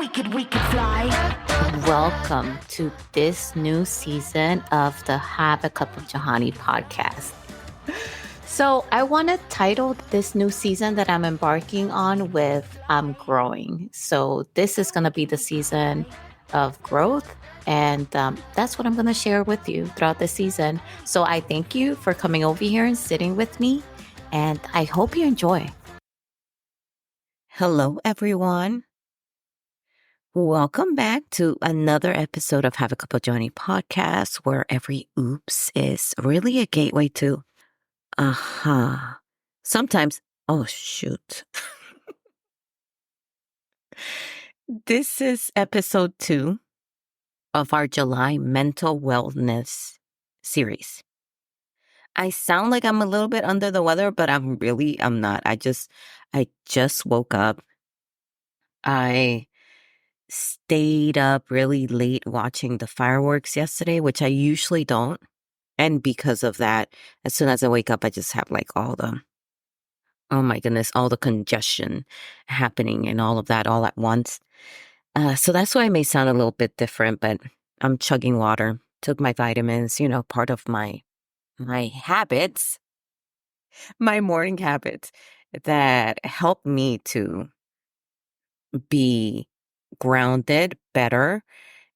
we could fly. Welcome to this new season of the Have a Cup of Johanny podcast. So I want to title this new season that I'm embarking on with I'm growing. So this is going to be the season of growth. And that's what I'm going to share with you throughout the season. So I thank you for coming over here and sitting with me. And I hope you enjoy. Hello, everyone. Welcome back to another episode of Have a Cup of Johanny podcast, where every oops is really a gateway to aha. Sometimes, oh, shoot. This is episode 2 of our July mental wellness series. I sound like I'm a little bit under the weather, but I'm not. I just woke up. I stayed up really late watching the fireworks yesterday, which I usually don't. And because of that, as soon as I wake up, I just have like all the congestion happening and all of that all at once. So that's why I may sound a little bit different, but I'm chugging water, took my vitamins, part of my habits, my morning habits that help me to be grounded better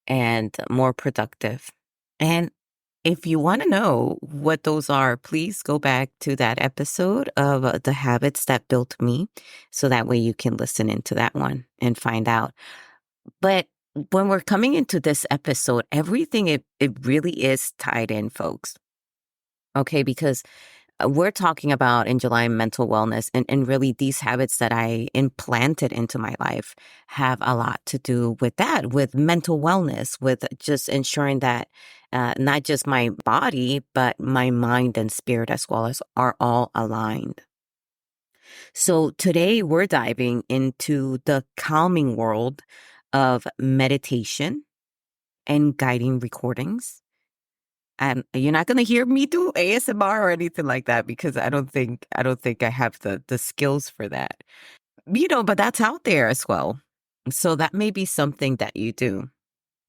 and more productive. And if you want to know what those are, please go back to that episode of The Habits That Built Me. So that way you can listen into that one and find out. But when we're coming into this episode, everything, it really is tied in, folks. Okay, because we're talking about in July mental wellness, and really these habits that I implanted into my life have a lot to do with that, with mental wellness, with just ensuring that not just my body, but my mind and spirit as well as are all aligned. So today we're diving into the calming world of meditation and guiding recordings. And you're not going to hear me do ASMR or anything like that because I don't think I have the skills for that. But that's out there as well. So that may be something that you do.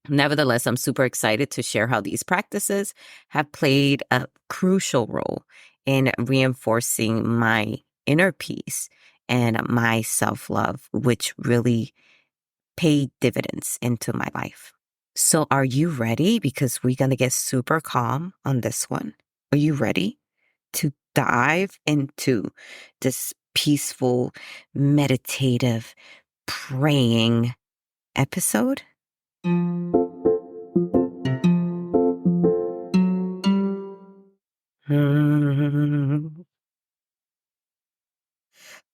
Nevertheless, I'm super excited to share how these practices have played a crucial role in reinforcing my inner peace and my self-love, which really paid dividends into my life. So are you ready? Because we're going to get super calm on this one. Are you ready to dive into this peaceful, meditative, praying episode?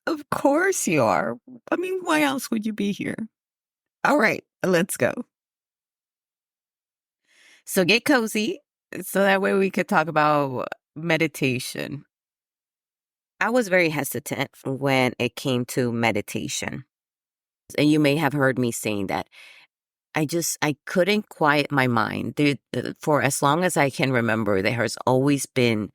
Of course you are. I mean, why else would you be here? All right, let's go. So get cozy so that way we could talk about meditation. I was very hesitant when it came to meditation. And you may have heard me saying that. I couldn't quiet my mind. For as long as I can remember, there has always been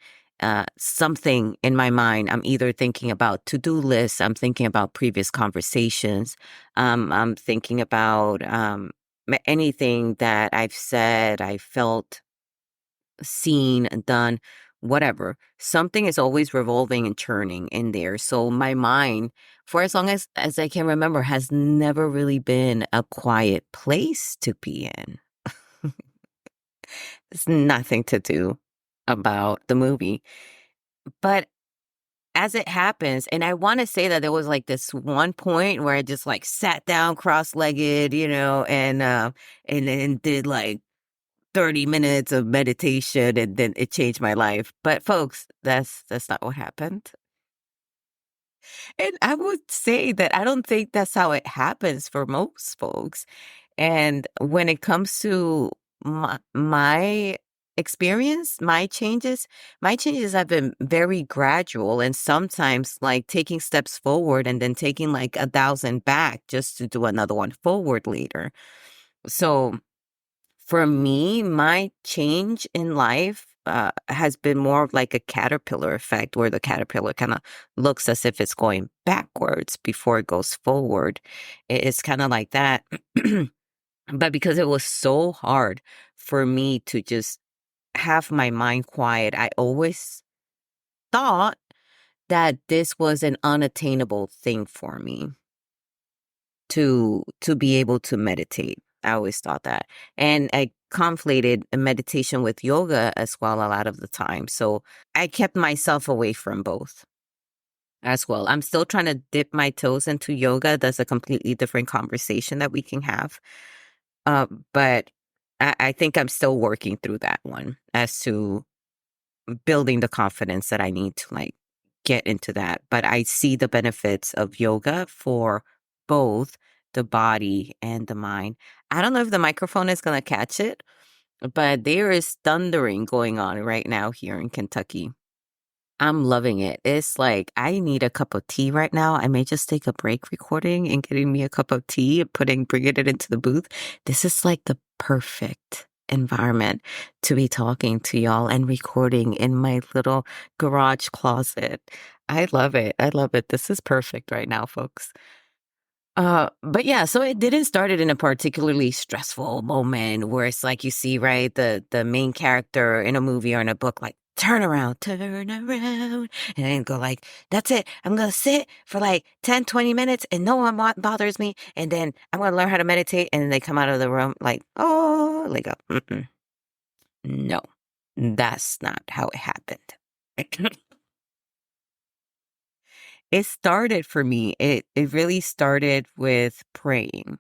something in my mind. I'm either thinking about to-do lists, I'm thinking about previous conversations, I'm thinking about anything that I've said, I felt, seen, done, whatever. Something is always revolving and churning in there. So my mind, for as long as I can remember, has never really been a quiet place to be in. It's nothing to do about the movie. But as it happens, and I want to say that there was like this one point where I just like sat down cross-legged, and then did like 30 minutes of meditation and then it changed my life. But folks, that's not what happened. And I would say that I don't think that's how it happens for most folks. And when it comes to my experience, my changes have been very gradual and sometimes like taking steps forward and then taking like 1,000 back just to do another one forward later. So for me, my change in life has been more of like a caterpillar effect, where the caterpillar kind of looks as if it's going backwards before it goes forward. It's kind of like that. But because it was so hard for me to just have my mind quiet, I always thought that this was an unattainable thing for me to be able to meditate. I always thought that. And I conflated a meditation with yoga as well a lot of the time. So I kept myself away from both as well. I'm still trying to dip my toes into yoga. That's a completely different conversation that we can have. Uh, but I think I'm still working through that one as to building the confidence that I need to like get into that. But I see the benefits of yoga for both the body and the mind. I don't know if the microphone is going to catch it, but there is thundering going on right now here in Kentucky. I'm loving it. It's like I need a cup of tea right now. I may just take a break recording and getting me a cup of tea and bringing it into the booth. This is like the perfect environment to be talking to y'all and recording in my little garage closet. I love it. I love it. This is perfect right now, folks. But yeah, so it didn't start it in a particularly stressful moment where it's like you see, right, the main character in a movie or in a book, like turn around, and then go like, that's it. I'm gonna sit for like 10, 20 minutes and no one bothers me, and then I'm gonna learn how to meditate, and then they come out of the room like, oh, like, mm-mm. No, that's not how it happened. It started for me. It really started with praying.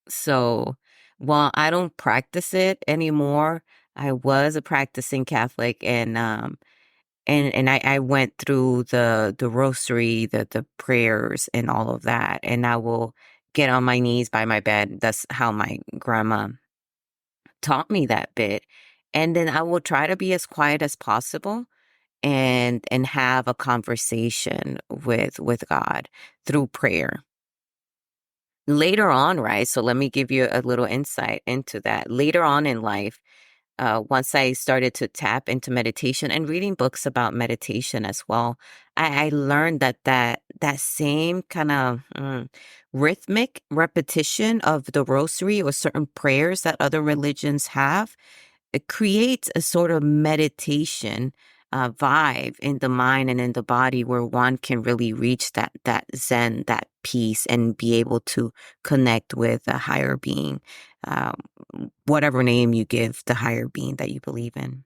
So while I don't practice it anymore, I was a practicing Catholic, and I went through the rosary, the prayers and all of that. And I will get on my knees by my bed. That's how my grandma taught me that bit. And then I will try to be as quiet as possible and have a conversation with God through prayer. Later on, right? So let me give you a little insight into that. Later on in life, once I started to tap into meditation and reading books about meditation as well, I learned that same kind of rhythmic repetition of the rosary or certain prayers that other religions have, it creates a sort of meditation vibe in the mind and in the body where one can really reach that zen, that peace, and be able to connect with a higher being, um, whatever name you give the higher being that you believe in.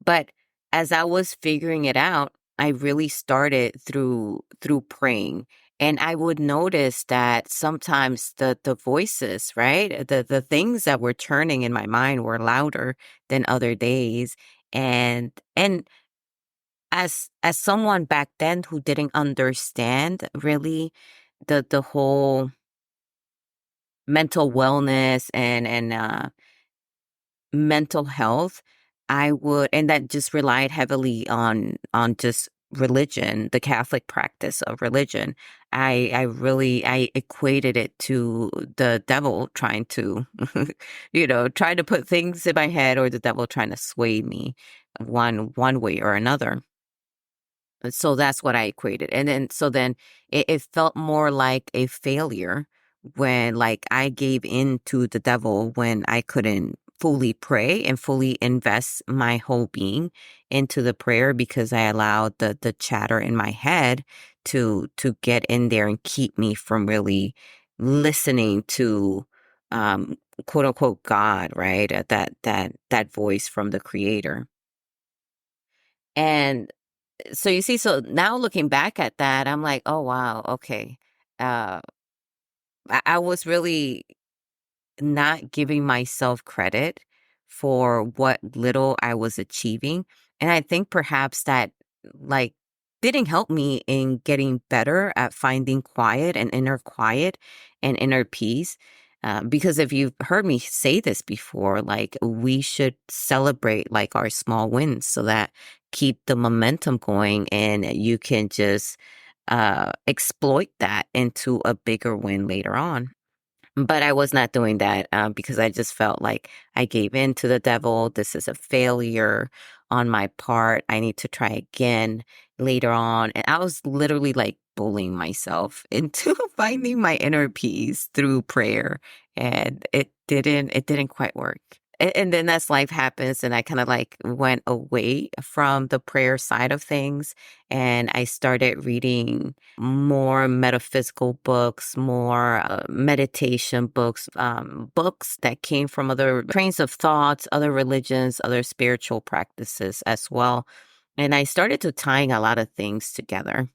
But as I was figuring it out, I really started through praying. And I would notice that sometimes the voices, right? The things that were churning in my mind were louder than other days. And as someone back then who didn't understand really the whole mental wellness and mental health, I would, and that just relied heavily on just religion, the Catholic practice of religion. I equated it to the devil trying to, trying to put things in my head, or the devil trying to sway me one way or another. So that's what I equated. And then it felt more like a failure when like I gave in to the devil when I couldn't fully pray and fully invest my whole being into the prayer because I allowed the chatter in my head to get in there and keep me from really listening to quote unquote God, right? That voice from the creator. And so you see, so now looking back at that, I'm like, oh wow, okay. Uh, I was really not giving myself credit for what little I was achieving. And I think perhaps that like didn't help me in getting better at finding quiet and inner quiet and inner peace. Because if you've heard me say this before, like we should celebrate like our small wins so that keep the momentum going and you can just exploit that into a bigger win later on. But I was not doing that because I just felt like I gave in to the devil. This is a failure on my part. I need to try again later on. And I was literally like bullying myself into finding my inner peace through prayer. And it didn't quite work. And then as life happens, and I kind of like went away from the prayer side of things, and I started reading more metaphysical books, more meditation books, books that came from other trains of thoughts, other religions, other spiritual practices as well. And I started to tying a lot of things together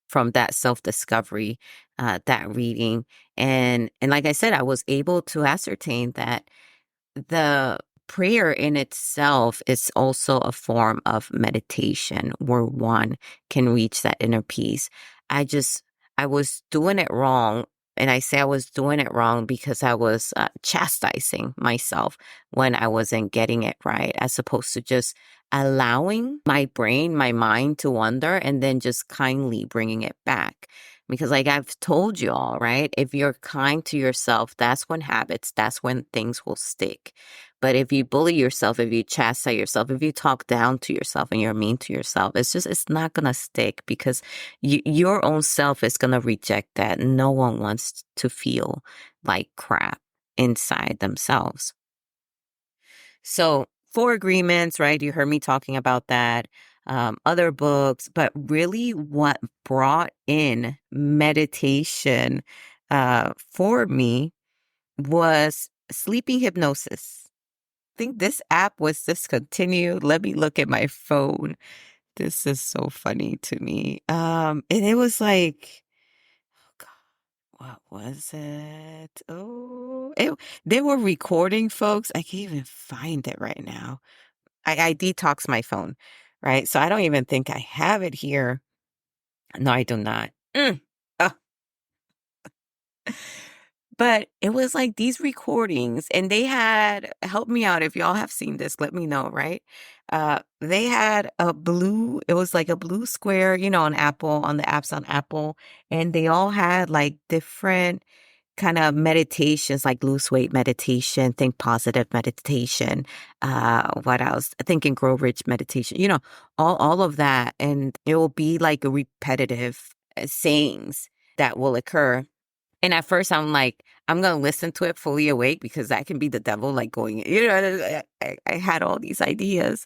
from that self-discovery, that reading. And like I said, I was able to ascertain that the prayer in itself is also a form of meditation where one can reach that inner peace. I just, I was doing it wrong. And I say I was doing it wrong because I was chastising myself when I wasn't getting it right, as opposed to just allowing my brain, my mind to wander and then just kindly bringing it back. Because, like I've told you all, right? If you're kind to yourself, that's when habits, that's when things will stick. But if you bully yourself, if you chastise yourself, if you talk down to yourself and you're mean to yourself, it's not going to stick because your own self is going to reject that. No one wants to feel like crap inside themselves. So, Four Agreements, right? You heard me talking about that. Other books, but really what brought in meditation for me was sleeping hypnosis. I think this app was discontinued. Let me look at my phone. This is so funny to me. And it was like, oh God, what was it? They were recording, folks. I can't even find it right now. I detox my phone, right? So I don't even think I have it here. No, I do not. Uh, but it was like these recordings, and they had, help me out if y'all have seen this, let me know, right? They had it was like a blue square, on Apple, on the apps on Apple, and they all had like different kind of meditations, like lose weight meditation, think positive meditation, what else? Think and grow rich meditation, all of that. And it will be like a repetitive sayings that will occur. And at first, I'm like, I'm going to listen to it fully awake because that can be the devil, like going, I had all these ideas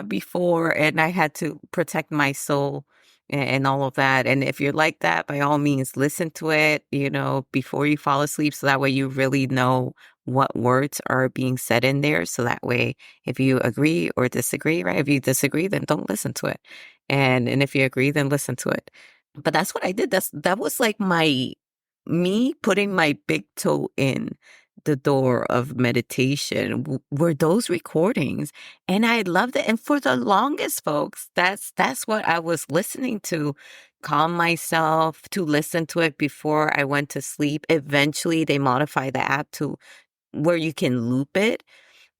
before, and I had to protect my soul and all of that. And if you're like that, by all means, listen to it, before you fall asleep. So that way you really know what words are being said in there. So that way, if you agree or disagree, right? If you disagree, then don't listen to it. And if you agree, then listen to it. But that's what I did. That was like me putting my big toe in the door of meditation were those recordings, and I loved it. And for the longest, folks, that's what I was listening to, calm myself, to listen to it before I went to sleep. Eventually they modified the app to where you can loop it,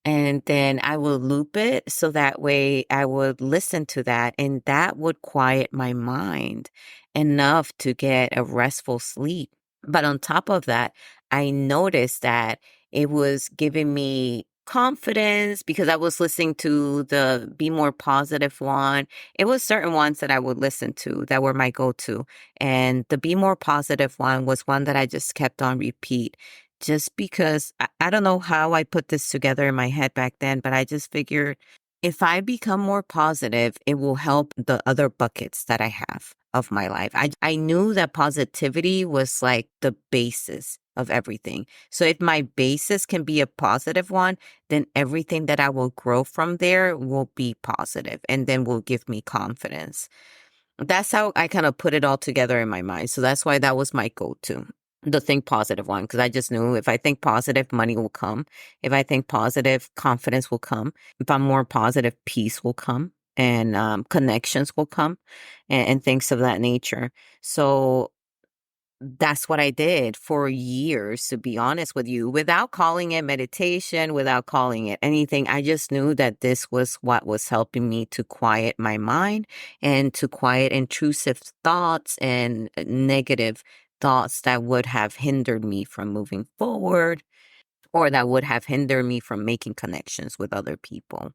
and then I will loop it so that way I would listen to that, and that would quiet my mind enough to get a restful sleep. But on top of that, I noticed that it was giving me confidence because I was listening to the Be More Positive one. It was certain ones that I would listen to that were my go-to. And the Be More Positive one was one that I just kept on repeat just because I don't know how I put this together in my head back then, but I just figured if I become more positive, it will help the other buckets that I have of my life. I knew that positivity was like the basis of everything. So if my basis can be a positive one, then everything that I will grow from there will be positive and then will give me confidence. That's how I kind of put it all together in my mind. So that's why that was my go-to, the think positive one, because I just knew if I think positive, money will come. If I think positive, confidence will come. If I'm more positive, peace will come, and connections will come, and things of that nature. So that's what I did for years, to be honest with you, without calling it meditation, without calling it anything. I just knew that this was what was helping me to quiet my mind and to quiet intrusive thoughts and negative thoughts that would have hindered me from moving forward or that would have hindered me from making connections with other people.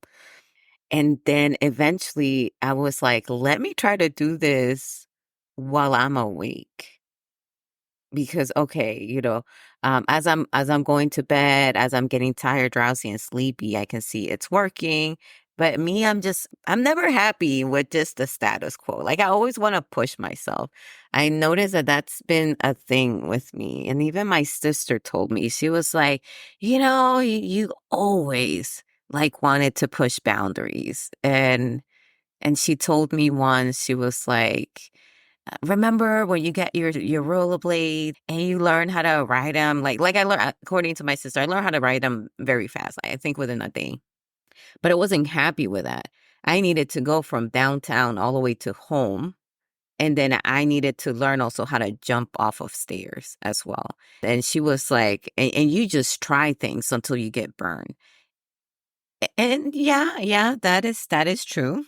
And then eventually I was like, let me try to do this while I'm awake. Because okay, as I'm going to bed, as I'm getting tired, drowsy, and sleepy, I can see it's working. But me, I'm never happy with just the status quo. Like I always want to push myself. I noticed that that's been a thing with me. And even my sister told me, she was like, you always like wanted to push boundaries. And she told me once, she was like, remember when you get your rollerblade and you learn how to ride them? Like I learned, according to my sister, I learned how to ride them very fast. I think within a day. But I wasn't happy with that. I needed to go from downtown all the way to home. And then I needed to learn also how to jump off of stairs as well. And she was like, and you just try things until you get burned. And yeah, that is true.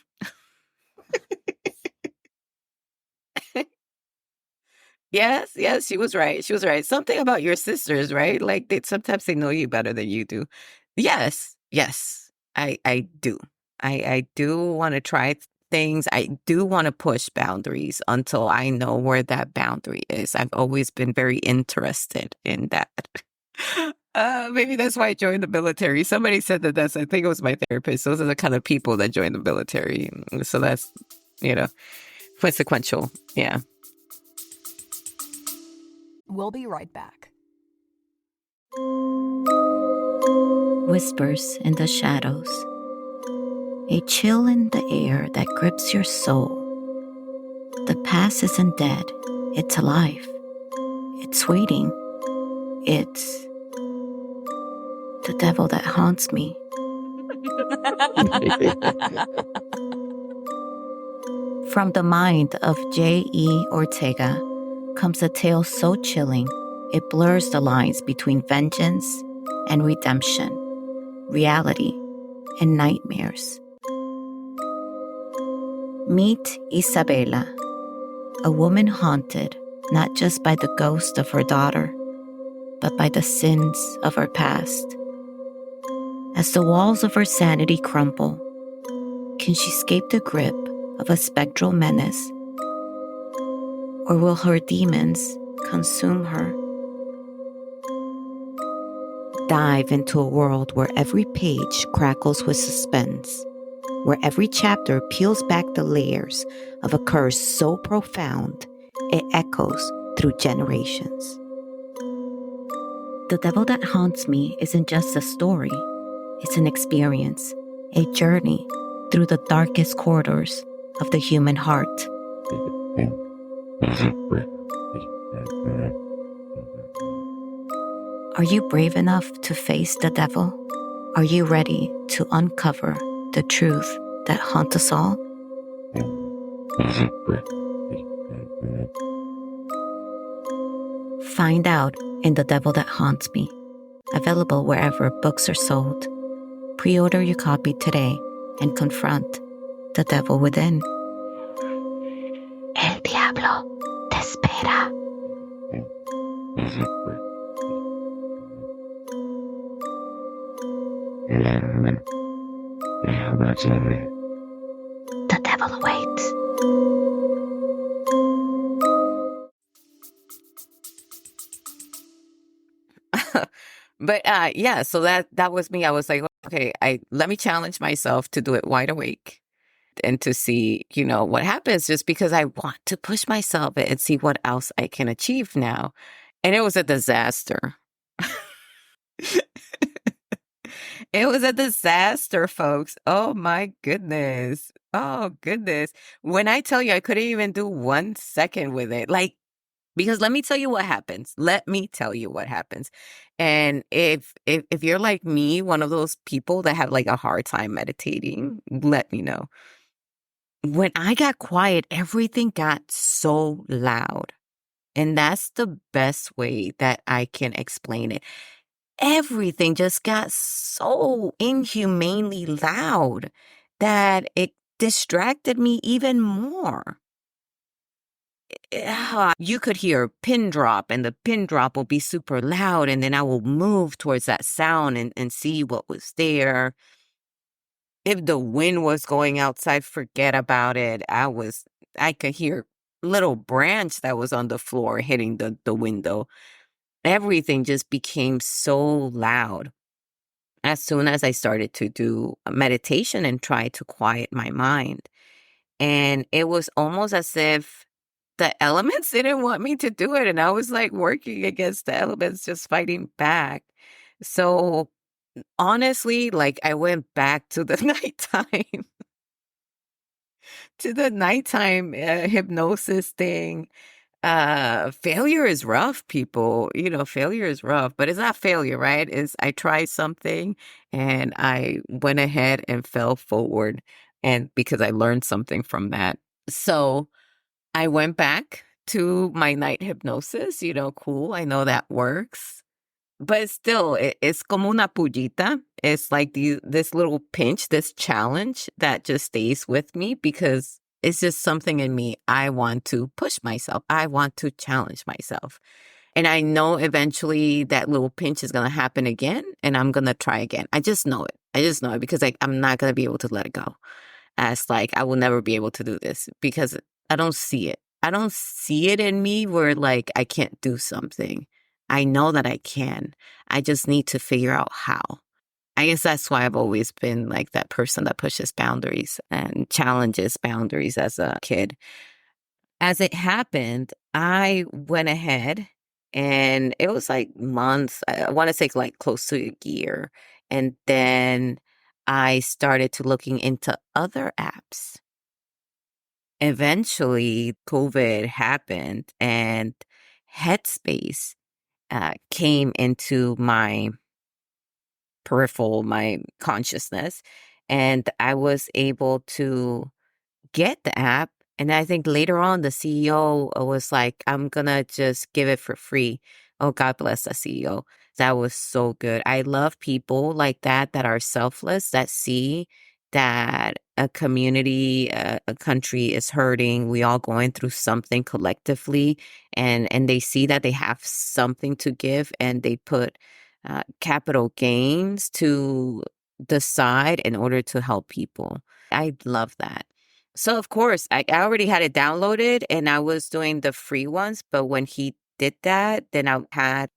Yes, she was right. She was right. Something about your sisters, right? Like sometimes they know you better than you do. Yes, I do. I do want to try things. I do want to push boundaries until I know where that boundary is. I've always been very interested in that. Maybe that's why I joined the military. Somebody said I think it was my therapist. Those are the kind of people that join the military. So that's, you know, consequential. Yeah. We'll be right back. Whispers in the shadows, a chill in the air that grips your soul. The past isn't dead, it's alive. It's waiting. It's the devil that haunts me. From the mind of J.E. Ortega comes a tale so chilling, it blurs the lines between vengeance and redemption, reality and nightmares. Meet Isabela, a woman haunted not just by the ghost of her daughter, but by the sins of her past. As the walls of her sanity crumble, can she escape the grip of a spectral menace? Or will her demons consume her? Dive into a world where every page crackles with suspense, where every chapter peels back the layers of a curse so profound it echoes through generations. The Devil That Haunts Me isn't just a story, it's an experience, a journey through the darkest corridors of the human heart. Are you brave enough to face the devil? Are you ready to uncover the truth that haunts us all? Find out in The Devil That Haunts Me, available wherever books are sold. Pre-order your copy today and confront the devil within. El diablo te espera. The devil awaits. But yeah, so that was me. I was like, okay, let me challenge myself to do it wide awake and to see, what happens, just because I want to push myself and see what else I can achieve now. And it was a disaster. It was a disaster, folks. Oh my goodness. Oh goodness. When I tell you I couldn't even do 1 second with it, because let me tell you what happens. Let me tell you what happens. And if you're like me, one of those people that have like a hard time meditating, let me know. When I got quiet, everything got so loud. And that's the best way that I can explain it. Everything just got so inhumanely loud that it distracted me even more. you could hear a pin drop, and the pin drop will be super loud, and then I will move towards that sound and see what was there. If the wind was going outside, forget about it. I could hear little branch that was on the floor hitting the window. Everything just became so loud. As soon as I started to do a meditation and try to quiet my mind. And it was almost as if the elements didn't want me to do it. And I was like working against the elements, just fighting back. So honestly, like I went back to the nighttime, to the nighttime hypnosis thing. Failure is rough, people. Failure is rough, but it's not failure, right? It's I tried something and I went ahead and fell forward. And because I learned something from that. So I went back to my night hypnosis, cool. I know that works. But still, it's como una pullita. It's like this little pinch, this challenge that just stays with me because it's just something in me. I want to push myself. I want to challenge myself. And I know eventually that little pinch is going to happen again and I'm going to try again. I just know it. I just know it because I'm not going to be able to let it go. As like, I will never be able to do this because I don't see it. I don't see it in me where like I can't do something. I know that I can. I just need to figure out how. I guess that's why I've always been like that person that pushes boundaries and challenges boundaries as a kid. As it happened, I went ahead and it was like months. I want to say like close to a year. And then I started to looking into other apps. Eventually, COVID happened and Headspace came into my peripheral, my consciousness, and I was able to get the app. And I think later on, the CEO was like, I'm going to just give it for free. Oh, God bless the CEO. That was so good. I love people like that are selfless, that see that a community, a country is hurting. We all going through something collectively, and they see that they have something to give, and they put capital gains to the side in order to help people. I love that. So, of course, I already had it downloaded and I was doing the free ones. But when he did that, then I had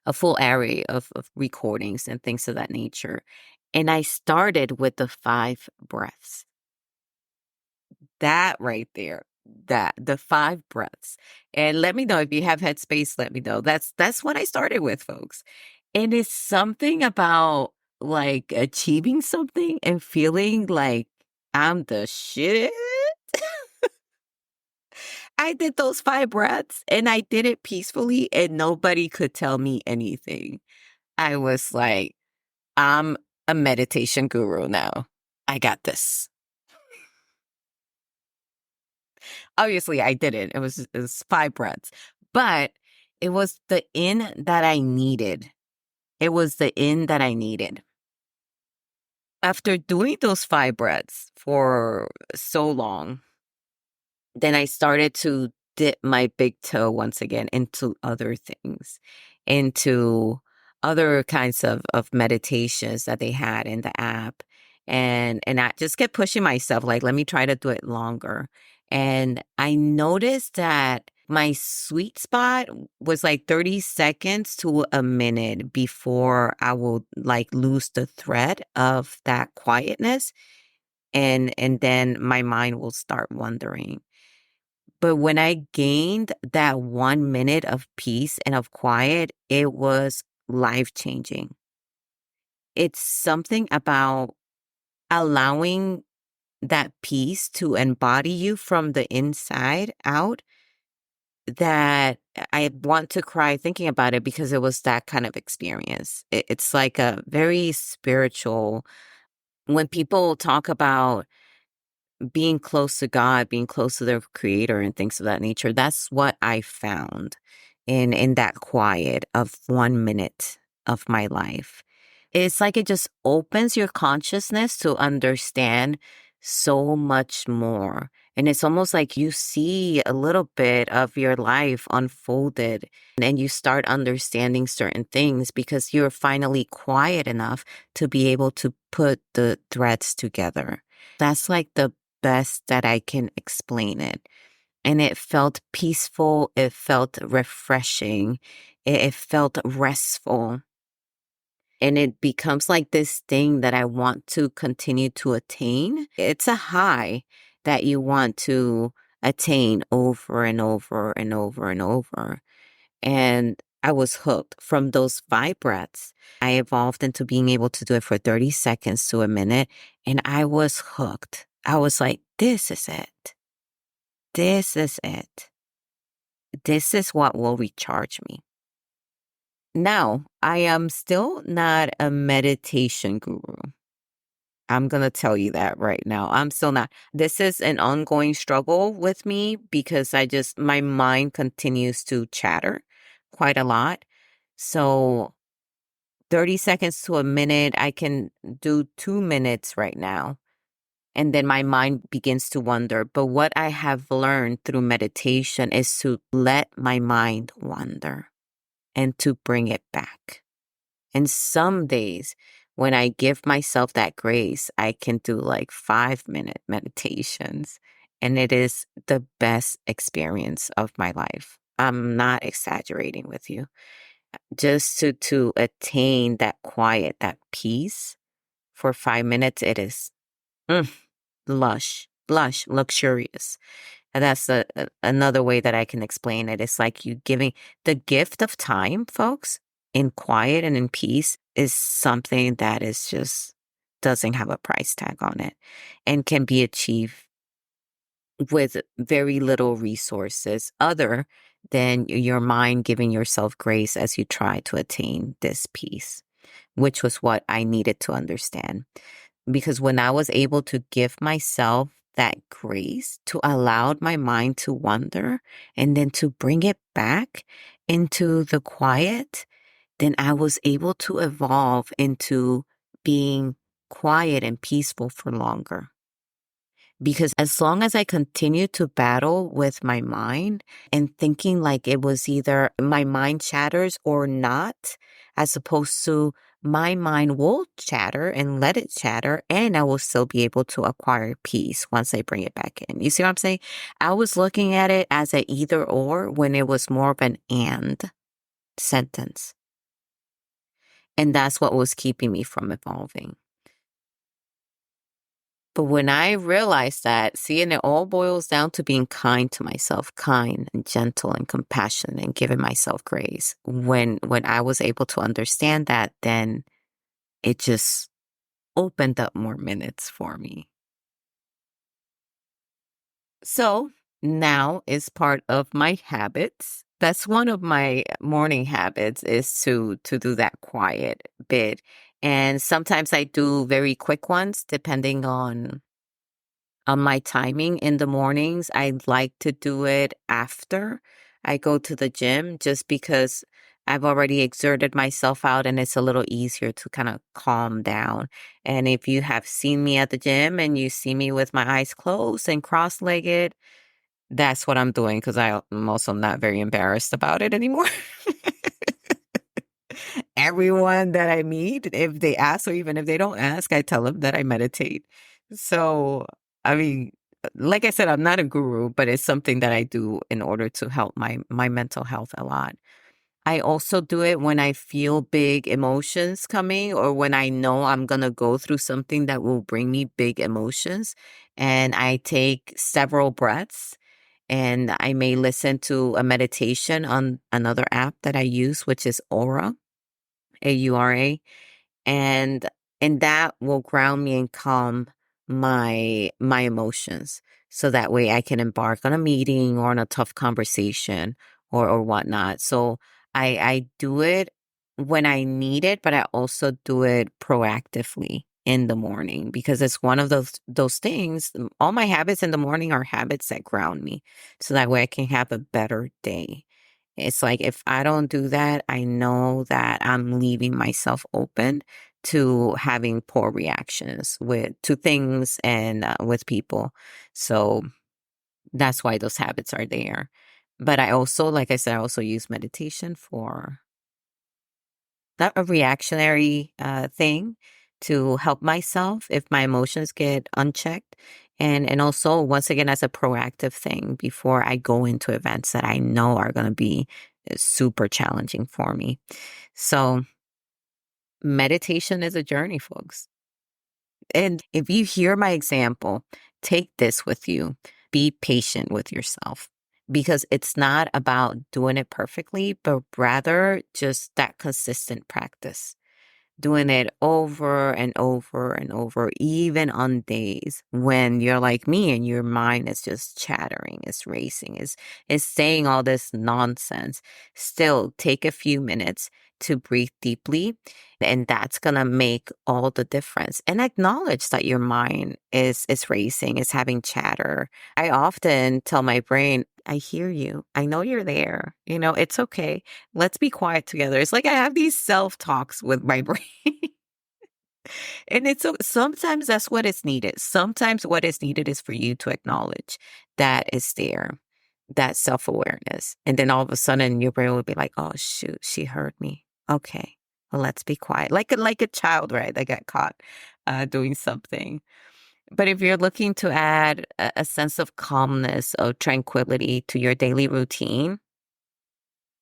a full array of recordings and things of that nature. And I started with the 5 breaths. That right there, the 5 breaths. And let me know if you have Headspace, let me know. That's what I started with, folks. And it's something about like achieving something and feeling like I'm the shit. I did those 5 breaths and I did it peacefully and nobody could tell me anything. I was like, I'm a meditation guru now. I got this. Obviously, I didn't. It was 5 breaths, but it was the in that I needed. It was the in that I needed. After doing those 5 breaths for so long, then I started to dip my big toe once again into other things, into other kinds of meditations that they had in the app. And I just kept pushing myself, like, let me try to do it longer. And I noticed that my sweet spot was like 30 seconds to a minute before I will like lose the thread of that quietness. And then my mind will start wandering. But when I gained that 1 minute of peace and of quiet, it was life changing. It's something about allowing that peace to embody you from the inside out that I want to cry thinking about it because it was that kind of experience. It's like a very spiritual. When people talk about being close to God, being close to their creator and things of that nature. That's what I found in that quiet of 1 minute of my life. It's like it just opens your consciousness to understand so much more. And it's almost like you see a little bit of your life unfolded and you start understanding certain things because you're finally quiet enough to be able to put the threads together. That's like the best that I can explain it. And it felt peaceful. It felt refreshing. It felt restful. And it becomes like this thing that I want to continue to attain. It's a high that you want to attain over and over and over and over. And I was hooked from those 5 breaths. I evolved into being able to do it for 30 seconds to a minute. And I was hooked. I was like, this is it. This is it. This is what will recharge me. Now, I am still not a meditation guru. I'm going to tell you that right now. I'm still not. This is an ongoing struggle with me because my mind continues to chatter quite a lot. So 30 seconds to a minute, I can do 2 minutes right now. And then my mind begins to wander. But what I have learned through meditation is to let my mind wander and to bring it back. And some days when I give myself that grace, I can do like 5-minute meditations. And it is the best experience of my life. I'm not exaggerating with you. Just to attain that quiet, that peace for 5 minutes, it is mm, lush, luxurious. And that's another way that I can explain it. It's like you giving the gift of time, folks, in quiet and in peace is something that is just doesn't have a price tag on it and can be achieved with very little resources other than your mind giving yourself grace as you try to attain this peace, which was what I needed to understand. Because when I was able to give myself that grace to allow my mind to wander and then to bring it back into the quiet, then I was able to evolve into being quiet and peaceful for longer. Because as long as I continued to battle with my mind and thinking like it was either my mind chatters or not, as opposed to my mind will chatter and let it chatter, and I will still be able to acquire peace once I bring it back in. You see what I'm saying? I was looking at it as a either or when it was more of an and sentence. And that's what was keeping me from evolving. But when I realized that, see, and it all boils down to being kind to myself, kind and gentle and compassionate and giving myself grace. When I was able to understand that, then it just opened up more minutes for me. So now is part of my habits. That's one of my morning habits is to do that quiet bit. And sometimes I do very quick ones depending on my timing in the mornings. I like to do it after I go to the gym just because I've already exerted myself out and it's a little easier to kind of calm down. And if you have seen me at the gym and you see me with my eyes closed and cross-legged, that's what I'm doing because I'm also not very embarrassed about it anymore. Everyone that I meet, if they ask or even if they don't ask, I tell them that I meditate. So, I mean, like I said, I'm not a guru, but it's something that I do in order to help my mental health a lot. I also do it when I feel big emotions coming or when I know I'm going to go through something that will bring me big emotions. And I take several breaths and I may listen to a meditation on another app that I use, which is Aura. AURA, and that will ground me and calm my emotions. So that way I can embark on a meeting or on a tough conversation or whatnot. So I do it when I need it, but I also do it proactively in the morning because it's one of those things. All my habits in the morning are habits that ground me. So that way I can have a better day. It's like if I don't do that, I know that I'm leaving myself open to having poor reactions to things and with people. So That's why those habits are there. But I also, like I said, I also use meditation for not a reactionary thing to help myself if my emotions get unchecked. And also, once again, as a proactive thing before I go into events that I know are going to be super challenging for me. So, meditation is a journey, folks. And if you hear my example, take this with you. Be patient with yourself because it's not about doing it perfectly, but rather just that consistent practice doing it over and over and over, even on days when you're like me and your mind is just chattering, it's racing, is saying all this nonsense. Still take a few minutes to breathe deeply, and that's gonna make all the difference. And acknowledge that your mind is racing, is having chatter. I often tell my brain, I hear you. I know you're there. It's okay. Let's be quiet together. It's like I have these self-talks with my brain. And sometimes that's what is needed. Sometimes what is needed is for you to acknowledge that it's there, that self-awareness. And then all of a sudden your brain will be like, oh shoot, she heard me. Okay. Well, let's be quiet. Like a child, right? That got caught doing something. But if you're looking to add a sense of calmness, of tranquility to your daily routine,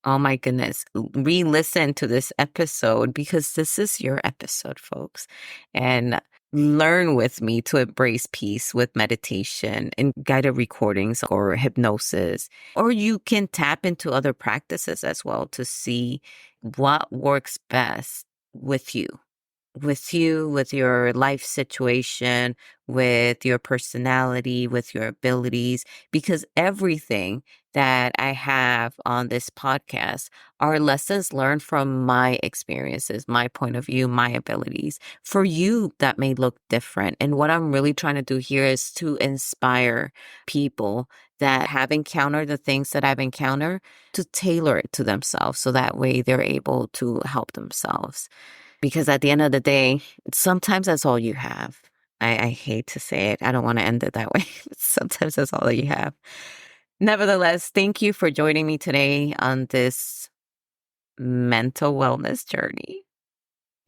oh my goodness, re-listen to this episode because this is your episode, folks. And learn with me to embrace peace with meditation and guided recordings or hypnosis. Or you can tap into other practices as well to see what works best with you with your life situation, with your personality, with your abilities, because everything that I have on this podcast are lessons learned from my experiences, my point of view, my abilities. For you, that may look different. And what I'm really trying to do here is to inspire people that have encountered the things that I've encountered to tailor it to themselves so that way they're able to help themselves. Because at the end of the day, sometimes that's all you have. I hate to say it. I don't want to end it that way. Sometimes that's all that you have. Nevertheless, thank you for joining me today on this mental wellness journey.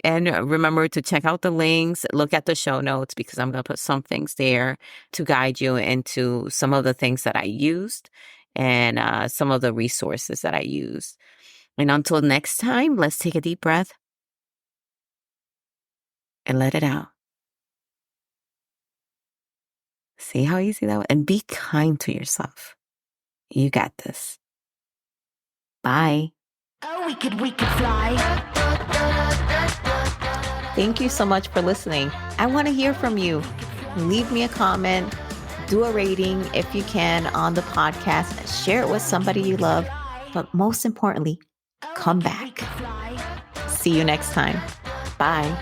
And remember to check out the links, look at the show notes because I'm going to put some things there to guide you into some of the things that I used and some of the resources that I used. And until next time, let's take a deep breath and let it out. See how easy that was? And be kind to yourself. You got this. Bye. Oh, we could fly. Thank you so much for listening. I want to hear from you. Leave me a comment, do a rating if you can on the podcast, share it with somebody you love, but most importantly, come back. See you next time. Bye.